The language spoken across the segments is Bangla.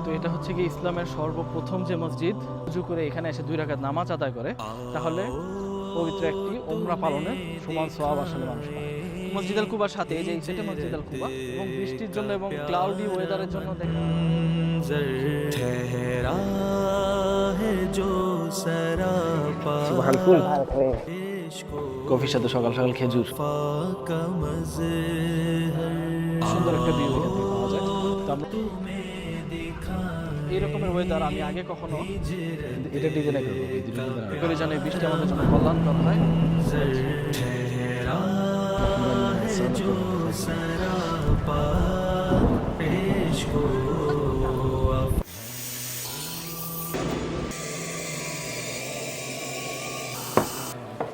তো এটা হচ্ছে কি ইসলামের সর্বপ্রথম যে মসজিদ, উজু করে এখানে এসে 2 রাকাত নামাজ আদায় করে তাহলে পবিত্র একটি উমরা পালনের সমান সওয়াব আসলে মানুষ পায়। মসজিদ আল কুবার সাথে এই যে সেটা মসজিদ আল কুবা, এবং বৃষ্টির জন্য এবং ক্লাউডি ওয়েদারের জন্য কফির সাথে সকাল সকাল খেজুর, সুন্দর একটা ভিউ এখান থেকে পাওয়া যায়। তো আমরা এই রকমের ওয়েদার আমি আগে কখনো এটা ডিজাইন করে জানি বৃষ্টি আমাদের জন্য কল্যাণকর হয়।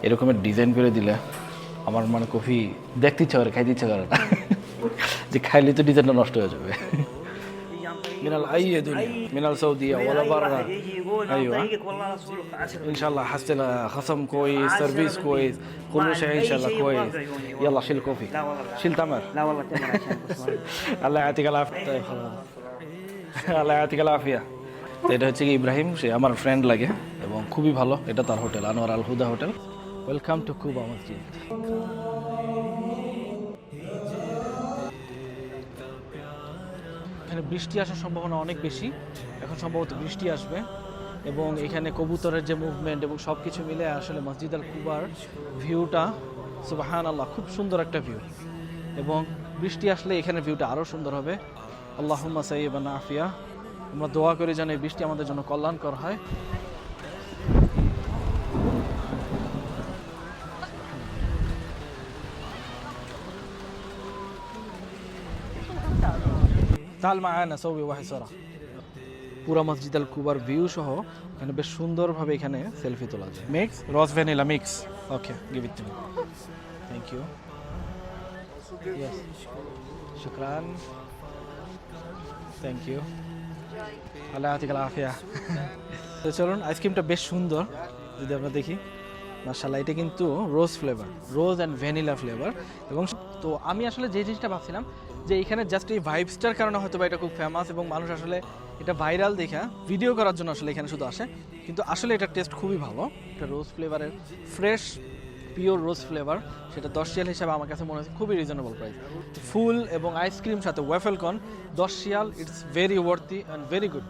এরকমের ডিজাইন করে দিলে আমার মানে কফি দেখতে ইচ্ছা করে, খাইতে ইচ্ছা করে না, যে খাইলে তো ডিজাইনটা নষ্ট হয়ে যাবে। من أي دنيا من السعودية ولا برا. أيوة إن شاء الله حصل خصم كويس، سيرفيس كويس، كل شيء إن شاء الله كويس. يلا شيل كوفي، شيل تمر. لا والله تمر عشان الله يعطيك العافية. طيب خلاص الله يعطيك العافية. তো এটা হচ্ছে কি ইব্রাহিম, সে আমার ফ্রেন্ড লাগে এবং খুবই ভালো। এটা তার hotel, Anwar Al Huda hotel. Welcome to Quba মসজিদ। এখানে বৃষ্টি আসার সম্ভাবনা অনেক বেশি, এখন সম্ভবত বৃষ্টি আসবে, এবং এখানে কবুতরের যে মুভমেন্ট এবং সব কিছু মিলে আসলে মসজিদ আল কুবার ভিউটা সুবহানাল্লাহ খুব সুন্দর একটা ভিউ, এবং বৃষ্টি আসলে এখানে ভিউটা আরও সুন্দর হবে। আল্লাহুম্মা সাইয়্যিবান আফিয়া। আমরা দোয়া করি যেন এই বৃষ্টি আমাদের জন্য কল্যাণকর হয়। তাল মায়ানা সৌবি ওয়াহিসরা। পুরা মসজিদ আল কুবার ভিউ সহ এখানে বেশ সুন্দরভাবে এখানে সেলফি তোলা যায়। Mix rose vanilla mix. Okay, give it to me. Thank you. Yes, শুকরান। Thank you. আল্লাহ ইয়াতিকাল আফিয়া। তো চলুন, আইসক্রিমটা বেশ সুন্দর যদি আমরা দেখি। মাশাআল্লাহ, এটা কিন্তু rose flavour, rose and vanilla flavour. এবং তো আমি আসলে যে জিনিসটা ভাবছিলাম যে এখানে জাস্ট এই ভাইবসটার কারণে হয়তো বা এটা খুব ফেমাস এবং মানুষ আসলে এটা ভাইরাল দেখা ভিডিও করার জন্য আসলে এখানে শুধু আসে, কিন্তু আসলে এটা টেস্ট খুবই ভালো। এটা রোজ ফ্লেভারের ফ্রেশ পিওর রোজ ফ্লেভার, সেটা 10 রিয়াল হিসাবে আমার কাছে মনে হচ্ছে খুবই রিজনেবল প্রাইস। ফুল এবং আইসক্রিম সাথে waffle corn 10 Real, it's very worthy and very good.